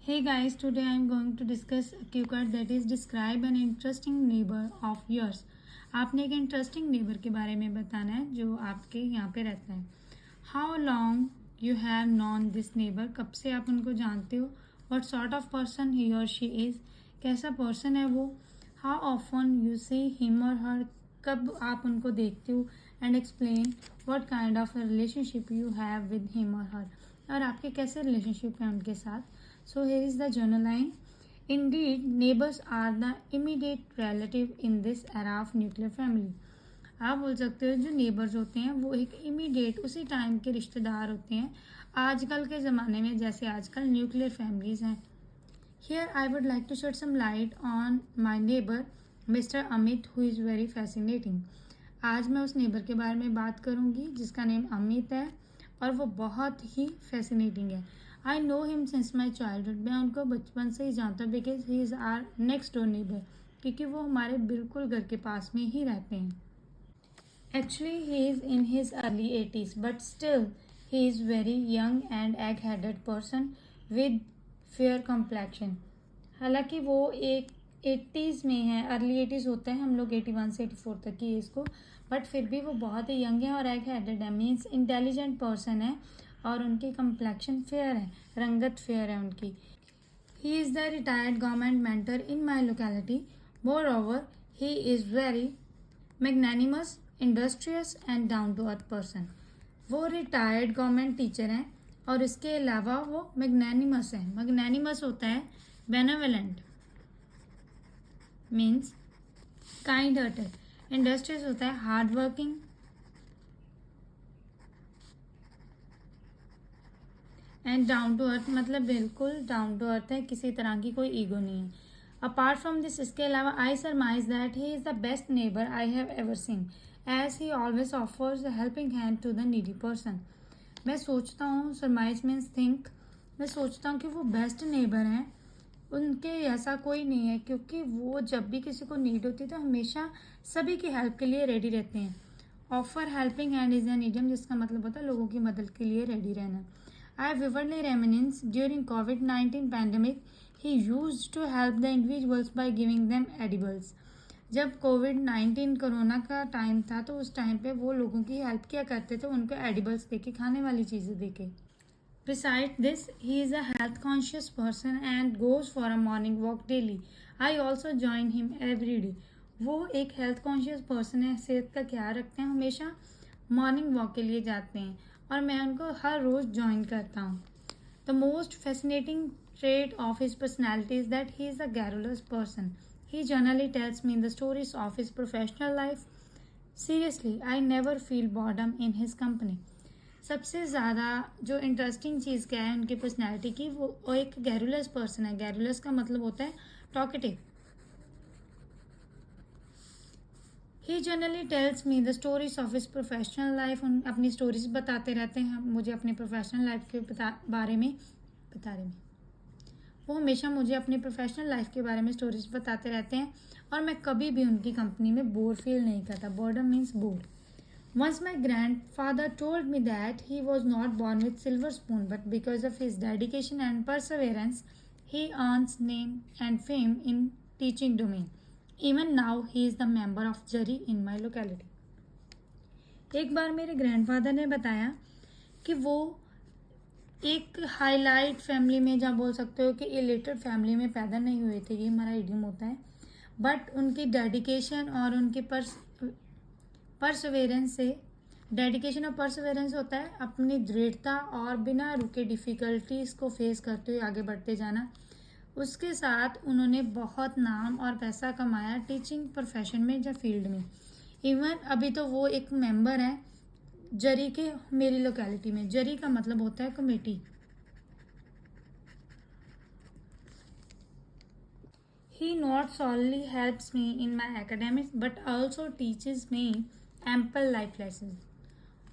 Hey guys, today I am going to discuss a keyword that is describe an interesting neighbor of yours. आपने एक interesting neighbour के बारे में बताना है जो आपके यहाँ पे रहता है. How long you have known this neighbor? कब से आप उनको जानते हो? What sort of person he or she is? कैसा पर्सन है वो? How often you see him or her? कब आप उनको देखते हो? And explain what kind of a relationship you have with him or her. और आपके कैसे रिलेशनशिप हैं उनके साथ. So here is the journal line. Indeed, neighbors are the immediate relative in this era of nuclear family. आप बोल सकते हो जो नेबर्स होते हैं वो एक इमीडिएट उसी टाइम के रिश्तेदार होते हैं आजकल के ज़माने में जैसे आजकल न्यूक्लियर फैमिलीज़ हैं. Here I would like to shed some light on my neighbor Mr. Amit who is very fascinating. आज मैं उस नेबर के बारे में बात करूँगी जिसका नेम अमित है और वो बहुत ही फैसिनेटिंग है. I know him since my childhood. मैं उनको बचपन से ही जानता हूँ because he is our next door neighbour. क्योंकि वो हमारे बिल्कुल घर के पास में ही रहते हैं. Actually he is in his early 80s but still he is very young and egg headed person with fair complexion. हालांकि वो एक 80s में है. अर्ली 80s होता है हम लोग 81 से 84 तक की एज को. बट फिर भी वो बहुत ही यंग है और एग हेडेड है मीन्स इंटेलिजेंट पर्सन है और उनकी कम्प्लेक्शन फेयर है. रंगत फेयर है उनकी. He is the retired government mentor in my locality. Moreover he is very magnanimous industrious and down to earth person. वो रिटायर्ड गवर्नमेंट टीचर हैं और इसके अलावा वो मैग्नानिमस है. मैग्नानिमस होता है benevolent means kind hearted. Industrious होता है hard working. And down to earth मतलब बिल्कुल डाउन टू अर्थ है. किसी तरह की कोई ईगो नहीं है. अपार्ट फ्रॉम दिस इसके अलावा I surmise that he is the best neighbour I have ever seen as he always offers the helping hand to the needy person. मैं सोचता हूँ सरमाइज मीन्स थिंक. मैं सोचता हूँ कि वो बेस्ट नेबर हैं. उनके ऐसा कोई नहीं है क्योंकि वो जब भी किसी को नीड होती है तो हमेशा सभी की हेल्प के लिए रेडी रहते हैं. Offer helping hand is an idiom जिसका मतलब होता है लोगों की मदद के लिए रेडी रहना. I vividly reminisce during COVID-19 pandemic, he used to help the individuals by giving them edibles. जब कोविड-19 कोरोना का टाइम था तो उस टाइम पे वो लोगों की हेल्प किया करते थे उनको एडिबल्स देके खाने वाली चीज़ें देके. Besides this, he is a health conscious person and goes for a morning walk daily. I also join him every day. वो एक हेल्थ कॉन्शियस पर्सन है. सेहत का ख्याल रखते हैं. हमेशा मॉर्निंग वॉक के लिए जाते हैं और मैं उनको हर रोज़ ज्वाइन करता हूँ. The most fascinating trait of his personality is that he is a garrulous person. He generally tells me the stories of his professional life. Seriously I never feel boredom in his company. सबसे ज़्यादा जो interesting चीज़ क्या है उनकी personality की वो एक garrulous person है. गैरुलस का मतलब होता है talkative. He generally tells me the stories of his professional life. उन अपनी स्टोरीज बताते रहते हैं मुझे अपनी प्रोफेशनल लाइफ के बारे में वो हमेशा मुझे अपनी प्रोफेशनल लाइफ के बारे में स्टोरीज बताते रहते हैं और मैं कभी भी उनकी कंपनी में बोर फील नहीं करता. Boredom means bore. Once my grandfather told me that he was not born with silver spoon but because of his dedication and perseverance he earns name and fame in teaching domain. Even now he is the member of jury in my locality. एक बार मेरे grandfather ने बताया कि वो एक highlight family में जहाँ बोल सकते हो कि इलिटरेट फैमिली में पैदा नहीं हुए थे. ये हमारा इडियम होता है. बट उनकी डेडिकेशन और उनके परसवेरेंस से डेडिकेशन और परसवेरेंस होता है अपनी दृढ़ता और बिना रुके डिफ़िकल्टीज़ को फेस करते हुए आगे बढ़ते जाना. उसके साथ उन्होंने बहुत नाम और पैसा कमाया टीचिंग प्रोफेशन में या फील्ड में. इवन अभी तो वो एक मेंबर हैं जरी के मेरी लोकेलिटी में. जरी का मतलब होता है committee. He not only helps me in my academics but also teaches me ample life lesson.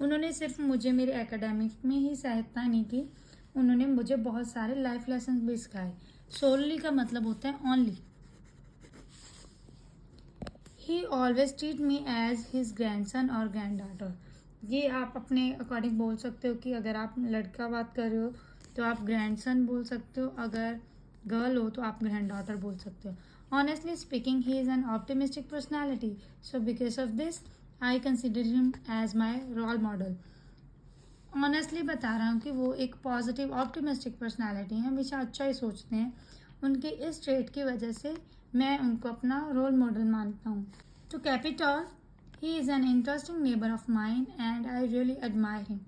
उन्होंने सिर्फ मुझे मेरे एकेडमिक्स में ही सहायता नहीं की. उन्होंने मुझे बहुत सारे लाइफ लेसन भी सिखाए. सोलली का मतलब होता है only. He always treat me as his grandson और ग्रैंड डॉटर. ये आप अपने अकॉर्डिंग बोल सकते हो कि अगर आप लड़का बात कर रहे हो तो आप ग्रैंडसन बोल सकते हो. अगर गर्ल हो तो आप ग्रैंड डॉटर बोल सकते हो. Honestly speaking he is an optimistic personality, so because of this I consider him as my role model. Honestly बता रहा हूँ कि वो एक पॉजिटिव ऑप्टिमिस्टिक पर्सनालिटी हैं, हमेशा अच्छा ही सोचते हैं. उनके इस ट्रेट की वजह से मैं उनको अपना रोल मॉडल मानता हूँ. To capital, he is an interesting neighbour of mine and I really admire him.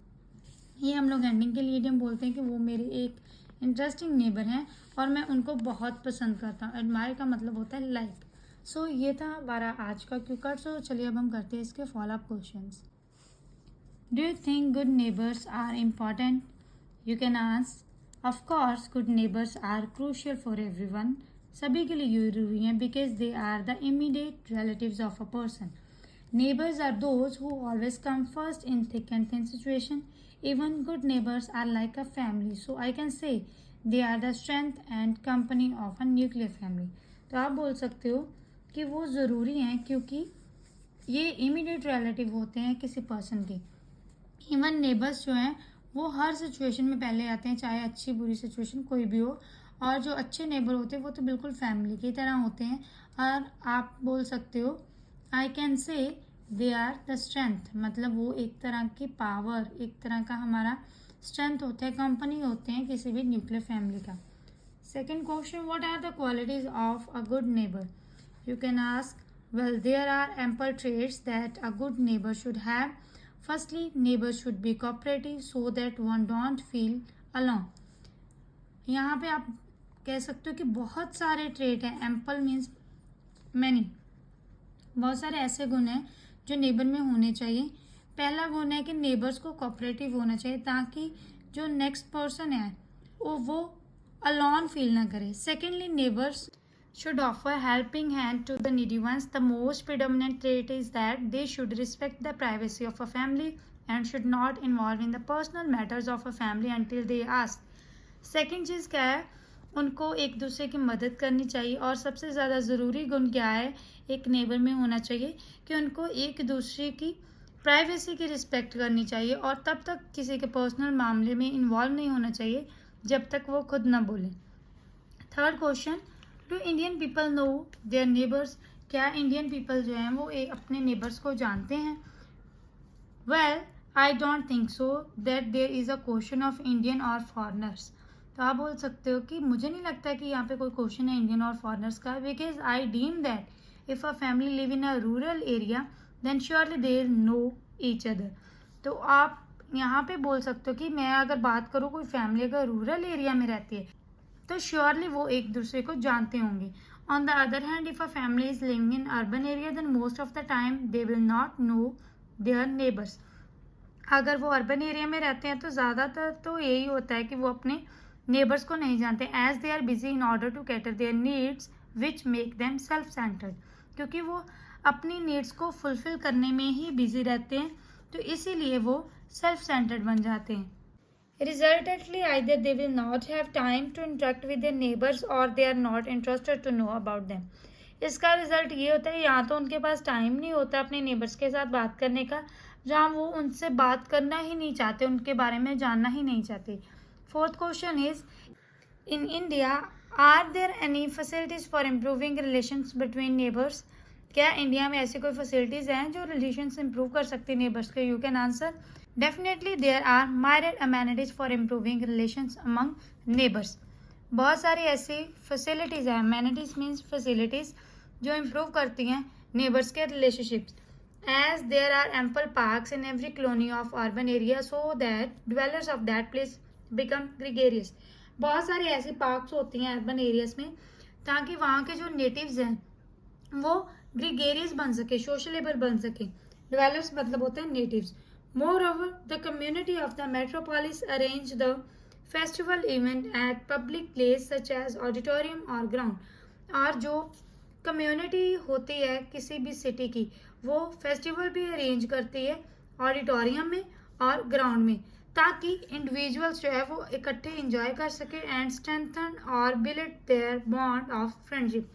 ये हम लोग एंडिंग के लिए इडियम बोलते हैं कि वो मेरे एक इंटरेस्टिंग नेबर हैं और मैं उनको बहुत पसंद करता हूँ. एडमायर का मतलब होता है लाइक. सो ये था हमारा आज का क्यू कार्ड. सो चलिए अब हम करते हैं इसके follow up questions. Do you think good neighbors are important? You can answer. Of course, good neighbors are crucial for everyone. सभी के लिए जरूरी हैं because they are the immediate relatives of a person. Neighbors are those who always come first in thick and thin situation. Even good neighbors are like a family. So I can say they are the strength and company of a nuclear family. तो आप बोल सकते हो कि वो ज़रूरी हैं क्योंकि ये इमीडिएट रिलेटिव होते हैं किसी पर्सन के. इवन नेबर्स जो हैं वो हर सिचुएशन में पहले आते हैं, चाहे अच्छी बुरी सिचुएशन कोई भी हो. और जो अच्छे नेबर होते हैं वो तो बिल्कुल फैमिली की तरह होते हैं. और आप बोल सकते हो I can say they are the strength, मतलब वो एक तरह की पावर, एक तरह का हमारा स्ट्रेंथ होता है, कंपनी होते हैं किसी भी न्यूक्लियर फैमिली का. Second question, what are the qualities of a good neighbour? You can ask. Well, there are ample traits that a good neighbour should have. Firstly, neighbors should be cooperative so that one don't feel alone. यहाँ पे आप कह सकते हो कि बहुत सारे trait हैं. Ample means many. बहुत सारे ऐसे गुण हैं जो नेबर में होने चाहिए. पहला गुण है कि नेबर्स को कोऑपरेटिव होना चाहिए ताकि जो नेक्स्ट पर्सन है वो अलोन फील ना करे. Secondly, neighbours should offer helping hand to the needy ones. The most predominant trait is that they should respect the privacy of a family and should not involve in the personal matters of a family until they ask. Second चीज़ क्या है, उनको एक दूसरे की मदद करनी चाहिए. और सबसे ज़्यादा ज़रूरी गुण क्या है एक नेबर में होना चाहिए कि उनको एक दूसरे की प्राइवेसी की रिस्पेक्ट करनी चाहिए और तब तक किसी के पर्सनल मामले में इन्वॉल्व नहीं होना चाहिए जब तक वो खुद ना बोलें. Third question, do Indian people know their neighbours? क्या इंडियन पीपल जो हैं वो अपने नेबर्स को जानते हैं? Well, I don't think so that there is a question of Indian और फॉरनर्स. तो आप बोल सकते हो कि मुझे नहीं लगता कि यहाँ पे कोई क्वेश्चन है इंडियन और फॉरनर्स का, because I deem that if a family live in a rural area then surely they know each other. तो आप यहाँ पे बोल सकते हो कि मैं अगर बात करूँ कोई फैमिली अगर रूरल एरिया में रहती है तो श्योरली वो एक दूसरे को जानते होंगे. On the other hand, if a family is living in urban area then most of the time they will not know their neighbours. अगर वो अर्बन एरिया में रहते हैं तो ज़्यादातर तो यही होता है कि वो अपने नेबर्स को नहीं जानते, as they are busy in order to cater their needs which make them self centred. क्योंकि वो अपनी नीड्स को फुलफिल करने में ही बिजी रहते हैं तो इसीलिए वो सेल्फ सेंटर्ड बन जाते हैं. Resultantly, either they will not have time to interact with their neighbors or they are not interested to know about them. इसका रिजल्ट ये होता है या तो उनके पास टाइम नहीं होता अपने नेबर्स के साथ बात करने का, जहाँ वो उनसे बात करना ही नहीं चाहते, उनके बारे में जानना ही नहीं चाहते. Fourth question is, in India are there any facilities for improving relations between neighbours? क्या इंडिया में ऐसी कोई फैसिलिटीज़ हैं जो रिलेशंस इम्प्रूव कर सकती है नेबर्स के? You can answer. Definitely there are myriad amenities for improving relations among neighbors. बहुत सारी ऐसी फैसिलिटीज़ हैं. amenities means facilities जो इम्प्रूव करती हैं नेबर्स के relationships. as there are ample parks in every colony of urban area so that dwellers of that place become gregarious. बहुत सारी ऐसी पार्क्स होती हैं अर्बन एरियाज में ताकि वहाँ के जो नेटिव्स हैं वो ग्रीगेरियस बन सके, सोशलेबल बन सके. डिवेलर्स मतलब होते हैं natives. Moreover, the community of the metropolis arrange the festival event at public place such as auditorium or ground. और जो कम्युनिटी होती है किसी भी सिटी की वो फेस्टिवल भी अरेंज करती है ऑडिटोरियम में और ग्राउंड में ताकि इंडिविजुअल्स जो है वो इकट्ठे इंजॉय कर सके एंड स्ट्रेंथन और build their bond of friendship.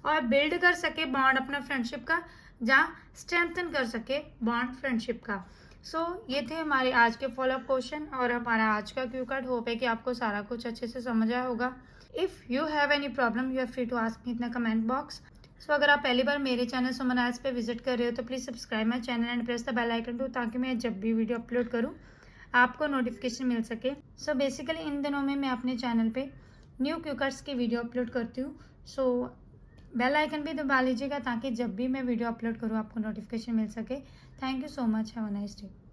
और बिल्ड कर सके बॉन्ड अपना फ्रेंडशिप का, जहाँ स्ट्रेंथन कर सके बॉन्ड फ्रेंडशिप का. ये थे हमारे आज के फॉलोअप क्वेश्चन और हमारा आज का क्यू कार्ड। होप है कि आपको सारा कुछ अच्छे से समझ आया होगा। If you have any problem you are free to ask me in the comment box. अगर आप पहली बार मेरे चैनल सुमन आर्ट्स पे विजिट कर रहे हो तो please subscribe my channel and press the bell icon too, ताकि मैं जब भी वीडियो अपलोड करूँ आपको नोटिफिकेशन मिल सके। बेसिकली इन दिनों में मैं अपने चैनल पे न्यू क्यू कार्ड्स की वीडियो अपलोड करती हूँ। बेल आइकन भी दबा लीजिएगा ताकि जब भी मैं वीडियो अपलोड करूँ आपको नोटिफिकेशन मिल सके। Thank you so much, have a nice day.